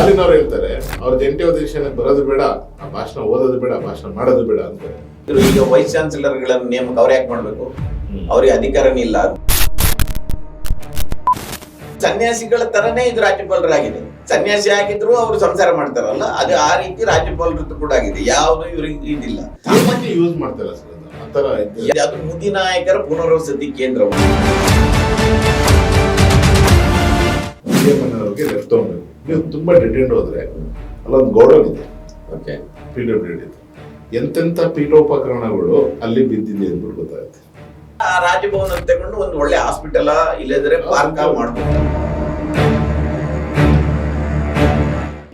ಸ್ಟಾಲಿನ್ ಅವ್ರು ಹೇಳ್ತಾರೆ ಅವ್ರ ಜಂಟಿ ಅಧಿವೇಶನಕ್ಕೆ ಬರೋದು ಬೇಡ, ಆ ಭಾಷಣ ಓದೋದು ಬೇಡ, ಭಾಷಣ ಮಾಡೋದು ಬೇಡ ಅಂತಾರೆ. ಈಗ ವೈಸ್ ಚಾನ್ಸಲರ್ಗಳ ನೇಮಕ ಅವ್ರು ಯಾಕೆ ಮಾಡ್ಬೇಕು? ಅವ್ರಿಗೆ ಅಧಿಕಾರನೇ ಇಲ್ಲ. ಸನ್ಯಾಸಿಗಳ ತರನೇ ಇದು ರಾಜ್ಯಪಾಲರಾಗಿದೆ. ಸನ್ಯಾಸಿ ಆಗಿದ್ರು ಅವರು ಸಂಸಾರ ಮಾಡ್ತಾರಲ್ಲ, ಅದು ಆ ರೀತಿ ರಾಜ್ಯಪಾಲರದ್ದು ಕೂಡ ಆಗಿದೆ. ಯಾವುದು ಇವ್ರಿಗೆ ಇದಿಲ್ಲ. ಯೂಸ್ ಮಾಡ್ತಾರ ಸರ್ ಆತರ. ಅದು ಮುದಿ ನಾಯಕರ ಪುನರ್ವಸತಿ ಕೇಂದ್ರ. ಅವ್ರಿಗೆ ಲೆಫ್ಟ್ ತಗೊಳ್ಬೇಕು. ನೀವು ತುಂಬಾ ಡಿಟೇಲ್ ಹೋದ್ರೆ ಅಲ್ಲೊಂದು ಗೋಡನ್ ಇದೆ, PWD ಎಂತೆಂತ ಪೀಠೋಪಕರಣಗಳು ಅಲ್ಲಿ ಬಿದ್ದಿದೆ ಅಂದ್ಬಿಟ್ಟು ಗೊತ್ತಾಗುತ್ತೆ. ಆ ರಾಜಭವನ ತಗೊಂಡು ಒಂದು ಒಳ್ಳೆ ಹಾಸ್ಪಿಟಲ್ ಇಲ್ಲದ್ರೆ ಪಾರ್ಕ್ ಮಾಡ್ಬೋದು.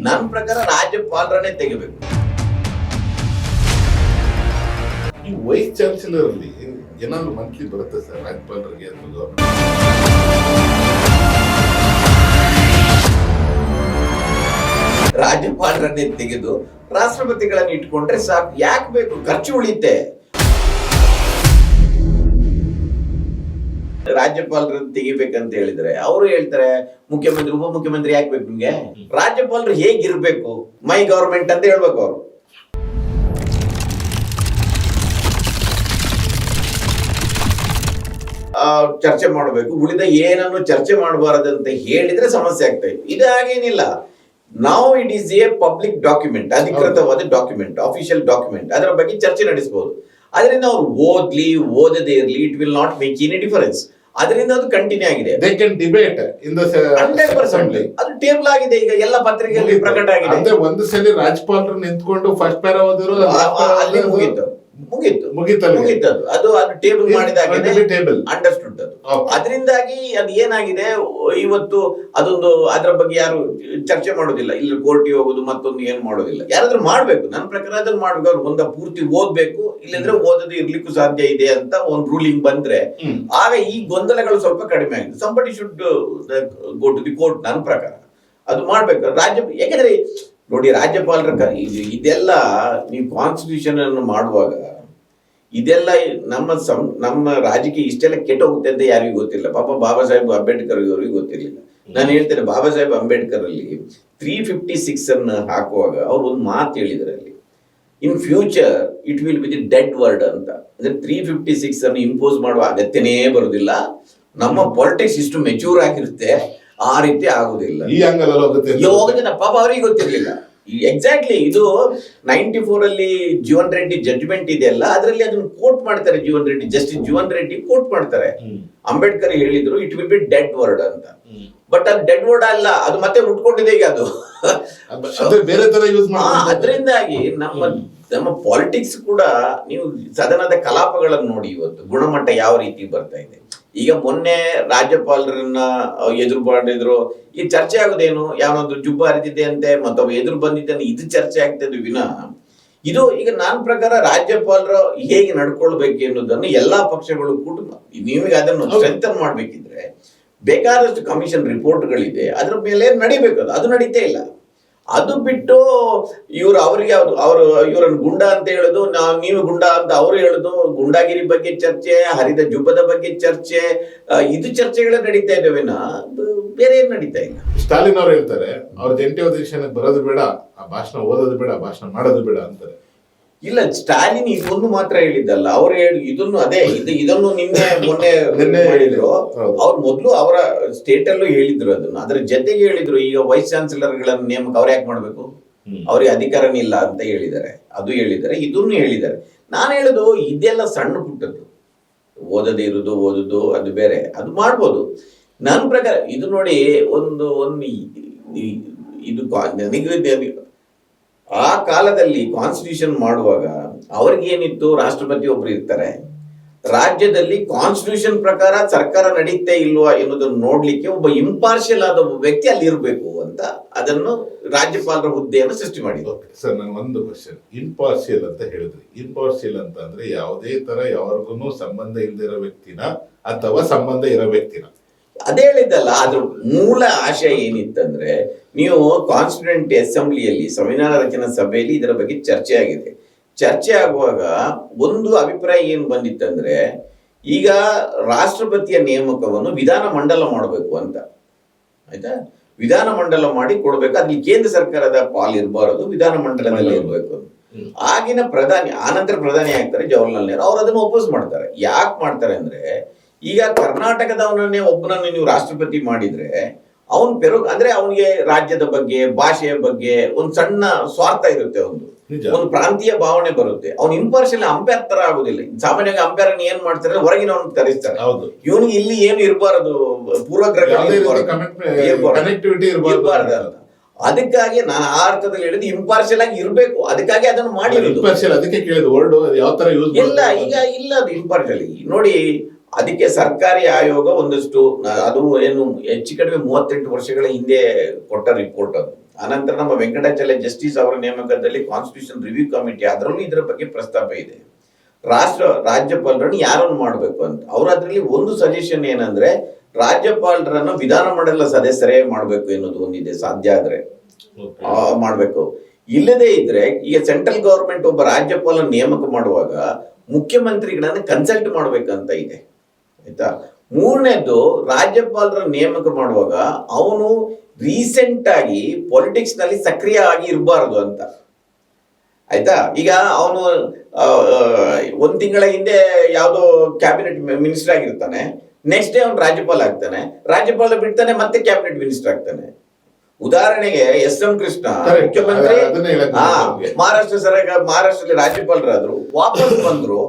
ನನ್ನ ಪ್ರಕಾರ ರಾಜ್ಯಪಾಲರನ್ನೇ ತೆಗಿಬೇಕು. ಈ ವೈಸ್ ಚಾನ್ಸಲರ್ ಅಲ್ಲಿ ಏನಾದ್ರು ಮಂತ್ಲಿ ಬರುತ್ತೆ ಸರ್ ರಾಜ್ಯಪಾಲರಿಗೆ ಅನ್ನೋದು? ರಾಜ್ಯಪಾಲರನ್ನೇ ತೆಗೆದು ರಾಷ್ಟ್ರಪತಿಗಳನ್ನ ಇಟ್ಕೊಂಡ್ರೆ ಸಾಕು. ಯಾಕೆ ಬೇಕು? ಖರ್ಚು ಉಳಿತೆ. ರಾಜ್ಯಪಾಲರನ್ನು ತೆಗಿಬೇಕಂತ ಹೇಳಿದ್ರೆ ಅವರು ಹೇಳ್ತಾರೆ ಮುಖ್ಯಮಂತ್ರಿ ಉಪ ಮುಖ್ಯಮಂತ್ರಿ ಯಾಕೆ ಬೇಕು ನಿಮ್ಗೆ? ರಾಜ್ಯಪಾಲರು ಹೇಗಿರ್ಬೇಕು? ಮೈ ಗವರ್ಮೆಂಟ್ ಅಂತ ಹೇಳ್ಬೇಕು. ಅವರು ಚರ್ಚೆ ಮಾಡಬೇಕು, ಉಳಿದ ಏನನ್ನು ಚರ್ಚೆ ಮಾಡಬಾರದಂತ ಹೇಳಿದ್ರೆ ಸಮಸ್ಯೆ ಆಗ್ತಾ ಇತ್ತು. ಇದಾಗೇನಿಲ್ಲ. ನಾವು it is a public document, ಅಧಿಕೃತವಾದ ಡಾಕ್ಯುಮೆಂಟ್, ಅಫಿಷಿಯಲ್ ಡಾಕ್ಯುಮೆಂಟ್. ಅದರ ಬಗ್ಗೆ ಚರ್ಚೆ ನಡೆಸಬಹುದು. ಅದರಿಂದ ಅವ್ರು ಓದ್ಲಿ ಓದದೇ ಇರ್ಲಿ, it will not make any difference. ಅದರಿಂದ ಅದು ಕಂಟಿನ್ಯೂ ಆಗಿದೆ. They can debate in the 100%. ಅದು ಟೇಬಲ್ ಆಗಿದೆ. ಈಗ ಎಲ್ಲ ಪತ್ರಿಕೆಯಲ್ಲಿ ಪ್ರಕಟ ಆಗಿದೆ. ಅಂದ್ರೆ ಒಂದು ಸಲ ರಾಜ್ಯಪಾಲರು ನಿಂತ್ಕೊಂಡು ಫಸ್ಟ್ ಪ್ಯಾರ ಓದಿದ್ರು ಅಲ್ಲಿ ಮುಗೀತು. ಅದು ಟೇಬಲ್ ಮಾಡಿದಾಗಿದೆ, ಅಂಡರ್ಸ್ಟುಡ್. ಅದರಿಂದಾಗಿ ಅದು ಏನಾಗಿದೆ, ಇವತ್ತು ಅದೊಂದು ಅದರ ಬಗ್ಗೆ ಯಾರು ಚರ್ಚೆ ಮಾಡೋದಿಲ್ಲ. ಇಲ್ಲಿ ಕೋರ್ಟಿಗೆ ಹೋಗೋದು ಮತ್ತೊಂದು ಏನು ಮಾಡೋದಿಲ್ಲ. ಯಾರಾದ್ರೂ ಮಾಡ್ಬೇಕು. ನನ್ನ ಪ್ರಕಾರ ಅದನ್ನ ಮಾಡ್ಬೇಕು. ಅವ್ರು ಒಂದ ಪೂರ್ತಿ ಓದ್ಬೇಕು, ಇಲ್ಲಂದ್ರೆ ಓದದೆ ಇರ್ಲಿಕ್ಕೂ ಸಾಧ್ಯ ಇದೆ ಅಂತ ಒಂದು ರೂಲಿಂಗ್ ಬಂದ್ರೆ ಆಗ ಈ ಗೊಂದಲಗಳು ಸ್ವಲ್ಪ ಕಡಿಮೆ ಆಗಿದೆ. Somebody should go to the court. ನನ್ನ ಪ್ರಕಾರ ಅದು ಮಾಡ್ಬೇಕು. ಯಾಕಂದ್ರೆ ನೋಡಿ, ರಾಜ್ಯಪಾಲರ ಇದೆಲ್ಲ ನೀವು ಕಾನ್ಸ್ಟಿಟ್ಯೂಷನ್ ಅನ್ನು ಮಾಡುವಾಗ ಇದೆಲ್ಲ ನಮ್ಮ ರಾಜಕೀಯ ಇಷ್ಟೆಲ್ಲ ಕೆಟ್ಟೋಗುತ್ತೆ ಅಂತ ಯಾರಿಗೂ ಗೊತ್ತಿಲ್ಲ. ಪಾಪ ಬಾಬಾ ಸಾಹೇಬ್ ಅಂಬೇಡ್ಕರ್ ಅವರಿಗೆ ಗೊತ್ತಿರಲಿಲ್ಲ. ನಾನು ಹೇಳ್ತೇನೆ, ಬಾಬಾ ಸಾಹೇಬ್ ಅಂಬೇಡ್ಕರ್ ಅಲ್ಲಿ 356 ಅನ್ನು ಹಾಕುವಾಗ ಅವ್ರು ಒಂದು ಮಾತು ಹೇಳಿದ್ರು ಅಲ್ಲಿ, in future it will be the dead word ಅಂತ. ಅಂದ್ರೆ 356 ಅನ್ನು ಇಂಪೋಸ್ ಮಾಡುವ ಅಗತ್ಯನೇ ಬರುದಿಲ್ಲ. ನಮ್ಮ ಪಾಲಿಟಿಕ್ಸ್ ಇಷ್ಟು ಮೆಚೂರ್ ಆಗಿರುತ್ತೆ, ಆ ರೀತಿ ಆಗುದಿಲ್ಲ. ಹೋಗುತ್ತೆ ಪಾಪ ಅವ್ರಿಗೆ ಗೊತ್ತಿರ್ಲಿಲ್ಲ. ಎಕ್ಸಾಕ್ಟ್ಲಿ ಇದು 94 ಅಲ್ಲಿ ಜೀವನ್ ರೆಡ್ಡಿ ಜಡ್ಜ್ಮೆಂಟ್ ಇದೆಯಲ್ಲ, ಅದರಲ್ಲಿ ಅದನ್ನು ಕೋಟ್ ಮಾಡ್ತಾರೆ. ಜೀವನ್ ರೆಡ್ಡಿ, ಜಸ್ಟಿಸ್ ಜೀವನ್ ರೆಡ್ಡಿ ಕೋಟ್ ಮಾಡ್ತಾರೆ. ಅಂಬೇಡ್ಕರ್ ಹೇಳಿದ್ರು it will be dead word ಅಂತ. ಬಟ್ ಅದು ಡೆಡ್ ವರ್ಡ್ ಅಲ್ಲ, ಅದು ಮತ್ತೆ ಉಟ್ಕೊಂಡಿದೆ ಈಗ. ಅದು ಬೇರೆ ತರ ಯೂಸ್ ಅದರಿಂದಾಗಿ ನಮ್ಮ ಪಾಲಿಟಿಕ್ಸ್ ಕೂಡ ನೀವು ಸದನದ ಕಲಾಪಗಳನ್ನು ನೋಡಿ ಇವತ್ತು ಗುಣಮಟ್ಟ ಯಾವ ರೀತಿ ಬರ್ತಾ ಇದೆ. ಈಗ ಮೊನ್ನೆ ರಾಜ್ಯಪಾಲರನ್ನ ಎದುರು ಮಾಡಿದ್ರು, ಈ ಚರ್ಚೆ ಆಗುದೇನು, ಯಾವನೊಂದು ಜುಬ್ಬ ಹರಿದಿದೆ ಅಂತೆ, ಮತ್ತೊಬ್ಬ ಎದುರು ಬಂದಿದ್ದಾನೆ, ಇದು ಚರ್ಚೆ ಆಗ್ತದೆ ವಿನಃ ಇದು ಈಗ ನನ್ನ ಪ್ರಕಾರ ರಾಜ್ಯಪಾಲರು ಹೇಗೆ ನಡ್ಕೊಳ್ಬೇಕು ಅನ್ನೋದನ್ನು ಎಲ್ಲಾ ಪಕ್ಷಗಳು ಕೂಡ ನಿಮಗೆ ಅದನ್ನು ಸ್ಟ್ರೆಂಥನ್ ಮಾಡ್ಬೇಕಿದ್ರೆ ಬೇಕಾದಷ್ಟು ಕಮಿಷನ್ ರಿಪೋರ್ಟ್ಗಳಿದೆ, ಅದ್ರ ಮೇಲೆ ನಡಿಬೇಕು. ಅದು ನಡೀತಾ ಇಲ್ಲ. ಅದು ಬಿಟ್ಟು ಅವರಿಗೆ ಇವರನ್ನು ಗುಂಡ ಅಂತ ಹೇಳುದು, ನೀವು ಗುಂಡ ಅಂತ ಅವರು ಹೇಳುದು, ಗುಂಡಾಗಿರಿ ಬಗ್ಗೆ ಚರ್ಚೆ, ಹರಿದ ಜುಬ್ಬದ ಬಗ್ಗೆ ಚರ್ಚೆ, ಇದು ಚರ್ಚೆಗಳೇ ನಡೀತಾ ಇದ್ದಾವೆನ, ಬೇರೆ ಏನು ನಡೀತಾ ಇಲ್ಲ. ಸ್ಟಾಲಿನ್ ಅವ್ರು ಹೇಳ್ತಾರೆ ಅವ್ರ ಜಂಟಿ ಅಧಿವೇಶನಕ್ಕೆ ಬರೋದು ಬೇಡ, ಆ ಭಾಷಣ ಓದೋದು ಬೇಡ, ಭಾಷಣ ಮಾಡೋದು ಬೇಡ ಅಂತಾರೆ. ಇಲ್ಲ, ಸ್ಟಾಲಿನ್ ಇದೊಂದು ಮಾತ್ರ ಹೇಳಿದ್ದಲ್ಲ, ಅವ್ರು ಇದನ್ನು ಇದನ್ನು ಮೊನ್ನೆ ಹೇಳಿದ್ರು. ಅವ್ರು ಮೊದಲು ಅವರ ಸ್ಟೇಟ್ ಅಲ್ಲೂ ಹೇಳಿದ್ರು ಅದನ್ನು. ಅದರ ಜೊತೆಗೆ ಹೇಳಿದ್ರು ಈಗ ವೈಸ್ ಚಾನ್ಸಲರ್ಗಳ ನೇಮಕ ಅವ್ರು ಯಾಕೆ ಮಾಡ್ಬೇಕು, ಅವ್ರಿಗೆ ಅಧಿಕಾರನೇ ಇಲ್ಲ ಅಂತ ಹೇಳಿದ್ದಾರೆ. ಅದು ಹೇಳಿದ್ದಾರೆ, ಇದನ್ನು ಹೇಳಿದ್ದಾರೆ. ನಾನು ಹೇಳುದು ಇದೆಲ್ಲ ಸಣ್ಣ ಪುಟ್ಟದ್ದು, ಓದದೇ ಇರುದು ಓದುದು ಅದು ಬೇರೆ, ಅದು ಮಾಡ್ಬೋದು. ನನ್ನ ಪ್ರಕಾರ ಇದು ನೋಡಿ, ಒಂದು ಇದು ನನಗೆ ಆ ಕಾಲದಲ್ಲಿ ಕಾನ್ಸ್ಟಿಟ್ಯೂಷನ್ ಮಾಡುವಾಗ ಅವ್ರಿಗೇನಿತ್ತು, ರಾಷ್ಟ್ರಪತಿ ಒಬ್ರು ಇರ್ತಾರೆ, ರಾಜ್ಯದಲ್ಲಿ ಕಾನ್ಸ್ಟಿಟ್ಯೂಷನ್ ಪ್ರಕಾರ ಸರ್ಕಾರ ನಡೀತಾ ಇಲ್ವಾ ಎನ್ನುವುದನ್ನು ನೋಡ್ಲಿಕ್ಕೆ ಒಬ್ಬ ಇಂಪಾರ್ಷಿಯಲ್ ಆದ ಒಬ್ಬ ವ್ಯಕ್ತಿ ಅಲ್ಲಿ ಇರಬೇಕು ಅಂತ ಅದನ್ನು ರಾಜ್ಯಪಾಲರ ಹುದ್ದೆಯನ್ನು ಸೃಷ್ಟಿ ಮಾಡಿದ್ರು. ಸರ್, ನನ್ನ ಒಂದು ಕ್ವಶನ್, ಇಂಪಾರ್ಷಿಯಲ್ ಅಂತ ಹೇಳಿದ್ರಿ. ಇಂಪಾರ್ಷಿಯಲ್ ಅಂತ ಅಂದ್ರೆ ಯಾವುದೇ ತರ ಯಾರಿಗೂ ಸಂಬಂಧ ಇಲ್ದಿರೋ ವ್ಯಕ್ತಿನ ಅಥವಾ ಸಂಬಂಧ ಇರೋ ವ್ಯಕ್ತಿನ? ಅದೇ ಹೇಳಿದ್ದಲ್ಲ. ಅದ್ರ ಮೂಲ ಆಶಯ ಏನಿತ್ತಂದ್ರೆ, ನೀವು ಕಾನ್ಸ್ಟಿಟ್ಯೂಂಟ್ ಅಸೆಂಬ್ಲಿಯಲ್ಲಿ ಸಂವಿಧಾನ ರಚನಾ ಸಭೆಯಲ್ಲಿ ಇದರ ಬಗ್ಗೆ ಚರ್ಚೆ ಆಗಿದೆ. ಚರ್ಚೆ ಆಗುವಾಗ ಒಂದು ಅಭಿಪ್ರಾಯ ಏನು ಬಂದಿತ್ತಂದ್ರೆ, ಈಗ ರಾಷ್ಟ್ರಪತಿಯ ನೇಮಕವನ್ನು ವಿಧಾನ ಮಂಡಲ ಮಾಡಬೇಕು ಅಂತ. ಆಯ್ತಾ? ವಿಧಾನಮಂಡಲ ಮಾಡಿ ಕೊಡ್ಬೇಕು, ಅಲ್ಲಿ ಕೇಂದ್ರ ಸರ್ಕಾರದ ಪಾಲ್ ಇರಬಾರದು, ವಿಧಾನಮಂಡಲದಲ್ಲಿ ಇರಬೇಕು. ಆಗಿನ ಪ್ರಧಾನಿ, ಆನಂತರ ಪ್ರಧಾನಿ ಆಗ್ತಾರೆ ಜವಾಹರ್ಲಾಲ್ ನೆಹರು, ಅವ್ರು ಅದನ್ನು ಒಪೋಸ್ ಮಾಡ್ತಾರೆ. ಯಾಕೆ ಮಾಡ್ತಾರೆ ಅಂದ್ರೆ, ಈಗ ಕರ್ನಾಟಕದವನನ್ನೇ ಒಬ್ಬನನ್ನು ನೀವು ರಾಷ್ಟ್ರಪತಿ ಮಾಡಿದ್ರೆ ಅವನ್ ಅಂದ್ರೆ ಅವನಿಗೆ ರಾಜ್ಯದ ಬಗ್ಗೆ, ಭಾಷೆಯ ಬಗ್ಗೆ ಒಂದು ಸಣ್ಣ ಸ್ವಾರ್ಥ ಇರುತ್ತೆ, ಒಂದು ಪ್ರಾಂತೀಯ ಭಾವನೆ ಬರುತ್ತೆ. ಅವ್ನು ಇಂಪಾರ್ಷಿಯಲ್ ಅಂಪೈರ್ ತರ ಆಗುದಿಲ್ಲ. ಸಾಮಾನ್ಯವಾಗಿ ಅಂಪೈರ್ ಏನ್ ಮಾಡ್ತಾರೆ, ಹೊರಗಿನ ಅವ್ನು ಕರೆಸ್ತಾರೆ. ಇವನಿಗೆ ಇಲ್ಲಿ ಏನು ಇರಬಾರದು, ಪೂರ್ವಗ್ರಹ ಇರಬಾರದು ಅಂತ. ಅದಕ್ಕಾಗಿ ನಾನು ಆ ಅರ್ಥದಲ್ಲಿ ಹೇಳಿದ್ದು ಇಂಪಾರ್ಷಿಯಲ್ ಆಗಿ ಇರಬೇಕು. ಅದಕ್ಕಾಗಿ ಅದನ್ನು ಮಾಡಿರೋದು. ಅದಕ್ಕೆ ಕೇಳಿದ ವರ್ಡ್ ಯಾವ ತರ ಯೂಸ್ ಇಲ್ಲ, ಈಗ ಇಲ್ಲ ಅದು ಇಂಪಾರ್ಷಿಯಲ್. ನೋಡಿ, ಅದಕ್ಕೆ ಸರ್ಕಾರಿ ಆಯೋಗ ಒಂದಷ್ಟು, ಅದು ಏನು ಹೆಚ್ಚು ಕಡಿಮೆ 38 ವರ್ಷಗಳ ಹಿಂದೆ ಕೊಟ್ಟ ರಿಪೋರ್ಟ್ ಅದು. ಅನಂತರ ನಮ್ಮ ವೆಂಕಟಾಚಲ ಜಸ್ಟಿಸ್ ಅವರ ನೇಮಕದಲ್ಲಿ ಕಾನ್ಸ್ಟಿಟ್ಯೂಷನ್ ರಿವ್ಯೂ ಕಮಿಟಿ, ಅದರಲ್ಲೂ ಇದರ ಬಗ್ಗೆ ಪ್ರಸ್ತಾಪ ಇದೆ. ರಾಜ್ಯಪಾಲರನ್ನು ಯಾರನ್ನು ಮಾಡಬೇಕು ಅಂತ. ಅವ್ರ ಅದರಲ್ಲಿ ಒಂದು ಸಜೆಷನ್ ಏನಂದ್ರೆ, ರಾಜ್ಯಪಾಲರನ್ನು ವಿಧಾನಮಂಡಲ ಸದಸ್ಯರೇ ಮಾಡಬೇಕು ಎನ್ನುವುದು ಒಂದಿದೆ. ಸಾಧ್ಯ ಆದ್ರೆ ಮಾಡ್ಬೇಕು. ಇಲ್ಲದೇ ಇದ್ರೆ, ಈಗ ಸೆಂಟ್ರಲ್ ಗವರ್ಮೆಂಟ್ ಒಬ್ಬ ರಾಜ್ಯಪಾಲ ನೇಮಕ ಮಾಡುವಾಗ ಮುಖ್ಯಮಂತ್ರಿಗಳನ್ನ ಕನ್ಸಲ್ಟ್ ಮಾಡ್ಬೇಕಂತ ಇದೆ, ಆಯ್ತಾ. ಮೂರನೇದು, ರಾಜ್ಯಪಾಲರ ನೇಮಕ ಮಾಡುವಾಗ ಅವನು ರೀಸೆಂಟ್ ಆಗಿ ಪೊಲಿಟಿಕ್ಸ್ ನಲ್ಲಿ ಸಕ್ರಿಯ ಆಗಿ ಇರಬಾರದು ಅಂತ, ಆಯ್ತಾ. ಈಗ ಅವನು 1 ತಿಂಗಳ ಹಿಂದೆ ಯಾವುದೋ ಕ್ಯಾಬಿನೆಟ್ ಮಿನಿಸ್ಟರ್ ಆಗಿರ್ತಾನೆ, ನೆಕ್ಸ್ಟ್ ಡೇ ಅವನು ರಾಜ್ಯಪಾಲ ಆಗ್ತಾನೆ, ರಾಜ್ಯಪಾಲ ಬಿಡ್ತಾನೆ, ಮತ್ತೆ ಕ್ಯಾಬಿನೆಟ್ ಮಿನಿಸ್ಟರ್ ಆಗ್ತಾನೆ. ಉದಾಹರಣೆಗೆ ಎಸ್.ಎಂ. ಕೃಷ್ಣ ಮುಖ್ಯಮಂತ್ರಿ, ಮಹಾರಾಷ್ಟ್ರದಲ್ಲಿ ರಾಜ್ಯಪಾಲರಾದ್ರು, ವಾಪಸ್ ಬಂದ್ರು,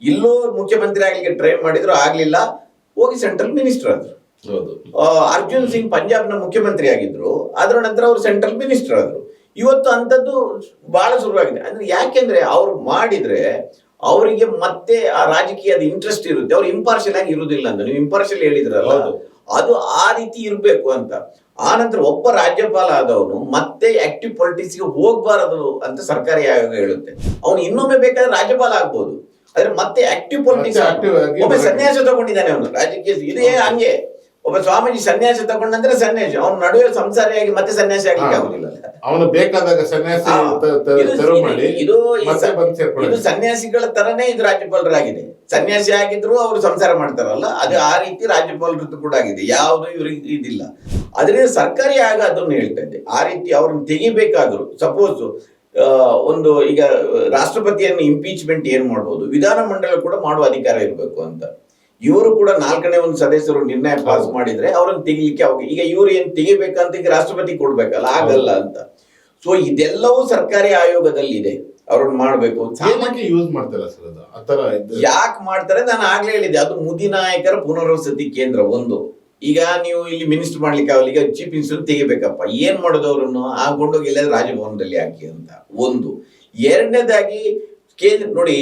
ಇಲ್ಲೂ ಮುಖ್ಯಮಂತ್ರಿ ಆಗ್ಲಿಕ್ಕೆ ಟ್ರೈ ಮಾಡಿದ್ರು, ಆಗ್ಲಿಲ್ಲ, ಹೋಗಿ ಸೆಂಟ್ರಲ್ ಮಿನಿಸ್ಟರ್ ಆದ್ರು. ಅರ್ಜುನ್ ಸಿಂಗ್ ಪಂಜಾಬ್ನ ಮುಖ್ಯಮಂತ್ರಿ ಆಗಿದ್ರು, ಅದರ ನಂತರ ಅವರು ಸೆಂಟ್ರಲ್ ಮಿನಿಸ್ಟರ್ ಆದ್ರು. ಇವತ್ತು ಅಂತದ್ದು ಬಹಳ ಶುರುವಾಗಿದೆ. ಅಂದ್ರೆ ಯಾಕೆಂದ್ರೆ ಅವ್ರು ಮಾಡಿದ್ರೆ ಅವರಿಗೆ ಮತ್ತೆ ಆ ರಾಜಕೀಯದ ಇಂಟ್ರೆಸ್ಟ್ ಇರುತ್ತೆ, ಅವ್ರು ಇಂಪಾರ್ಷಿಯಲ್ ಆಗಿ ಇರುವುದಿಲ್ಲ ಅಂತ. ನೀವು ಇಂಪಾರ್ಷಿಯಲ್ ಹೇಳಿದ್ರಲ್ಲ, ಅದು ಆ ರೀತಿ ಇರ್ಬೇಕು ಅಂತ. ಆ ನಂತರ ಒಬ್ಬ ರಾಜ್ಯಪಾಲ ಆದವನು ಮತ್ತೆ ಆಕ್ಟಿವ್ ಪೊಲಿಟಿಕ್ಸ್ ಗೆ ಹೋಗ್ಬಾರದು ಅಂತ ಸರ್ಕಾರಿ ಆಯೋಗ ಹೇಳುತ್ತೆ. ಅವನು ಇನ್ನೊಮ್ಮೆ ಬೇಕಾದ್ರೆ ರಾಜ್ಯಪಾಲ ಆಗ್ಬೋದು, ಆದ್ರೆ ಮತ್ತೆ ಆಕ್ಟಿವ್ ಪೊಲಿಟಿಕ್ಸ್. ಒಬ್ಬ ಸನ್ಯಾಸ ತಗೊಂಡಿದ್ದಾನೆ ಅವನು ರಾಜಕೀಯ, ಇದೇ ಹಂಗೆ. ಒಬ್ಬ ಸ್ವಾಮೀಜಿ ಸನ್ಯಾಸ ತಗೊಂಡಂದ್ರೆ ಸನ್ಯಾಸಿ, ಅವನ ನಡುವೆ ಸಂಸಾರಿಯಾಗಿ ಮತ್ತೆ ಸನ್ಯಾಸಿ ಆಗ್ಲಿಕ್ಕೆ ಆಗುದಿಲ್ಲ. ಅವನು ಬೇಕಾದಾಗ ಸನ್ಯಾಸಿ ಇದು ಸನ್ಯಾಸಿಗಳ ತರನೇ ಇದು ರಾಜ್ಯಪಾಲರಾಗಿದೆ. ಸನ್ಯಾಸಿ ಆಗಿದ್ರು ಅವರು ಸಂಸಾರ ಮಾಡ್ತಾರಲ್ಲ, ಅದು ಆ ರೀತಿ ರಾಜ್ಯಪಾಲರದ್ದು ಕೂಡ ಆಗಿದೆ. ಯಾವುದು ಇವ್ರಿಗೆ ಇದಿಲ್ಲ. ಅದರಿಂದ ಸರ್ಕಾರಿ ಆಗ ಅದನ್ನು ಹೇಳ್ತಾ ಇದ್ದೆ, ಆ ರೀತಿ ಅವ್ರನ್ನ ತೆಗಿಬೇಕಾದ್ರು. ಸಪೋಸ್ ಒಂದು ಈಗ ರಾಷ್ಟ್ರಪತಿಯನ್ನು ಇಂಪೀಚ್ಮೆಂಟ್ ಏನ್ ಮಾಡ್ಬೋದು, ವಿಧಾನಮಂಡಲ ಕೂಡ ಮಾಡುವ ಅಧಿಕಾರ ಇರಬೇಕು ಅಂತ. ಇವರು ಕೂಡ 4ನೇ ಒಂದು ಸದಸ್ಯರು ನಿರ್ಣಯ ಪಾಸ್ ಮಾಡಿದ್ರೆ ಅವ್ರನ್ನ ತೆಗಿಲಿಕ್ಕೆ ಅವಾಗ, ಈಗ ಇವ್ರು ಏನ್ ತೆಗಿಬೇಕಂತ ಈಗ ರಾಷ್ಟ್ರಪತಿ ಕೊಡ್ಬೇಕಲ್ಲ, ಆಗಲ್ಲ ಅಂತ. ಸೊ ಇದೆಲ್ಲವೂ ಸರ್ಕಾರಿ ಆಯೋಗದಲ್ಲಿ ಇದೆ, ಅವ್ರನ್ನ ಮಾಡ್ಬೇಕು. ಯೂಸ್ ಮಾಡ್ತಾರ ಸರ್, ಯಾಕೆ ಮಾಡ್ತಾರೆ ನಾನು ಆಗ್ಲೇ ಹೇಳಿದೆ, ಅದು ಮುದಿನಾಯಕರ ಪುನರ್ವಸತಿ ಕೇಂದ್ರ. ಒಂದು, ಈಗ ನೀವು ಇಲ್ಲಿ ಮಿನಿಸ್ಟರ್ ಮಾಡ್ಲಿಕ್ಕೆ ಆಗಲ್ಲ, ಈಗ ಚೀಫ್ ಮಿನಿಸ್ಟರ್ ತೆಗಿಬೇಕಪ್ಪ, ಏನ್ ಮಾಡೋದು ಅವ್ರನ್ನು, ಕೊಂಡೋಗಿ ಎಲ್ಲಾದ್ರೂ ರಾಜಭವನದಲ್ಲಿ ಹಾಕಿ ಅಂತ ಒಂದು. ಎರಡನೇದಾಗಿ ನೋಡಿ,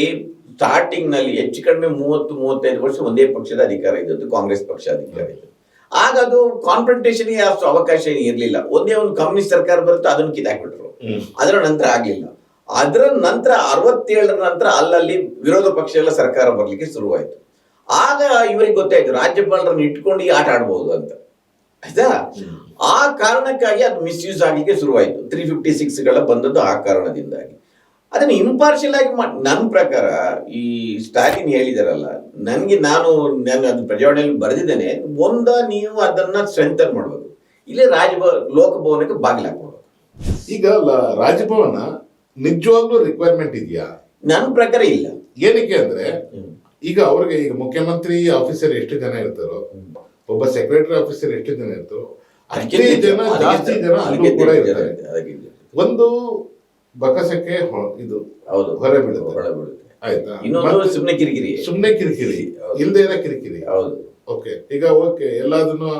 ಸ್ಟಾರ್ಟಿಂಗ್ ನಲ್ಲಿ ಹೆಚ್ಚು ಕಡಿಮೆ 30-35 ವರ್ಷ ಒಂದೇ ಪಕ್ಷದ ಅಧಿಕಾರ ಇದ್ದದ್ದು, ಕಾಂಗ್ರೆಸ್ ಪಕ್ಷ ಅಧಿಕಾರ ಇದ್ದದ್ದು. ಆಗ ಅದು ಕಾನ್ಫ್ರಂಟೇಷನ್ ಗೆ ಅಷ್ಟು ಅವಕಾಶ ಇರಲಿಲ್ಲ. ಒಂದೇ ಒಂದು ಕಮ್ಯುನಿಸ್ಟ್ ಸರ್ಕಾರ ಬರುತ್ತೆ, ಅದನ್ನು ಕಿತ್ತಾಕ್ಬಿಟ್ರು. ಅದರ ನಂತರ ಆಗ್ಲಿಲ್ಲ. ಅದರ ನಂತರ 67ರ ನಂತರ ಅಲ್ಲಲ್ಲಿ ವಿರೋಧ ಪಕ್ಷ ಎಲ್ಲ ಸರ್ಕಾರ ಬರ್ಲಿಕ್ಕೆ ಶುರುವಾಯಿತು. ಆಗ ಇವರಿಗೆ ಗೊತ್ತಾಯ್ತು ರಾಜ್ಯಪಾಲರನ್ನು ಇಟ್ಕೊಂಡು ಈ ಆಟ ಆಡ್ಬೋದು ಅಂತ, ಆಯ್ತಾ. ಆ ಕಾರಣಕ್ಕಾಗಿ ಅದು ಮಿಸ್ಯೂಸ್ ಆಗ್ಲಿಕ್ಕೆ ಶುರುವಾಯಿತು. 356ಗಳ ಬಂದದ್ದು ಆ ಕಾರಣದಿಂದಾಗಿ. ಅದನ್ನ ಇಂಪಾರ್ಷಿಯಲ್ ಆಗಿ ನನ್ನ ಪ್ರಕಾರ ಈ ಸ್ಟಾಲಿನ್ ಹೇಳಿದಾರಲ್ಲ, ನಾನು ಅದು ಪ್ರಜಾವಾಣಿಯಲ್ಲಿ ಬರೆದಿದ್ದೇನೆ. ನೀವು ಅದನ್ನ ಸ್ಟ್ರೆಂಥನ್ ಮಾಡ್ಬೇಕು, ಇಲ್ಲೇ ಲೋಕಭವನಕ್ಕೆ ಬಾಗಿಲಾಕ್ಬೇಕು. ಈಗ ರಾಜಭವನ ನಿಜವಾಗ್ಲೂ ರಿಕ್ವೈರ್ಮೆಂಟ್ ಇದೆಯಾ? ನನ್ನ ಪ್ರಕಾರ ಇಲ್ಲ. ಏನಕ್ಕೆ ಅಂದ್ರೆ, ಈಗ ಅವ್ರಿಗೆ ಈಗ ಮುಖ್ಯಮಂತ್ರಿ ಆಫೀಸರ್ ಎಷ್ಟು ಜನ ಇರ್ತಾರೋ, ಒಬ್ಬ ಸೆಕ್ರೆಟರಿ ಆಫೀಸರ್ ಎಷ್ಟು ಜನ ಇರ್ತಾರೋ, ಅಷ್ಟೇ ಜನ ಜಾಸ್ತಿ ಜನ ಅಲ್ಲೂ ಕೂಡ ಇರ್ತಾರೆ. ಒಂದು ಬಕಸಕ್ಕೆ ಇದು ಹೊರ ಬೀಳುತ್ತೆ, ಆಯ್ತಾ. ಇನ್ನೊಂದು ಸುಮ್ನೆ ಕಿರಿಕಿರಿ ಇಲ್ದೇ ಇರೋ ಕಿರಿಕಿರಿ. ಓಕೆ, ಈಗ ಓಕೆ ಎಲ್ಲದನ್ನು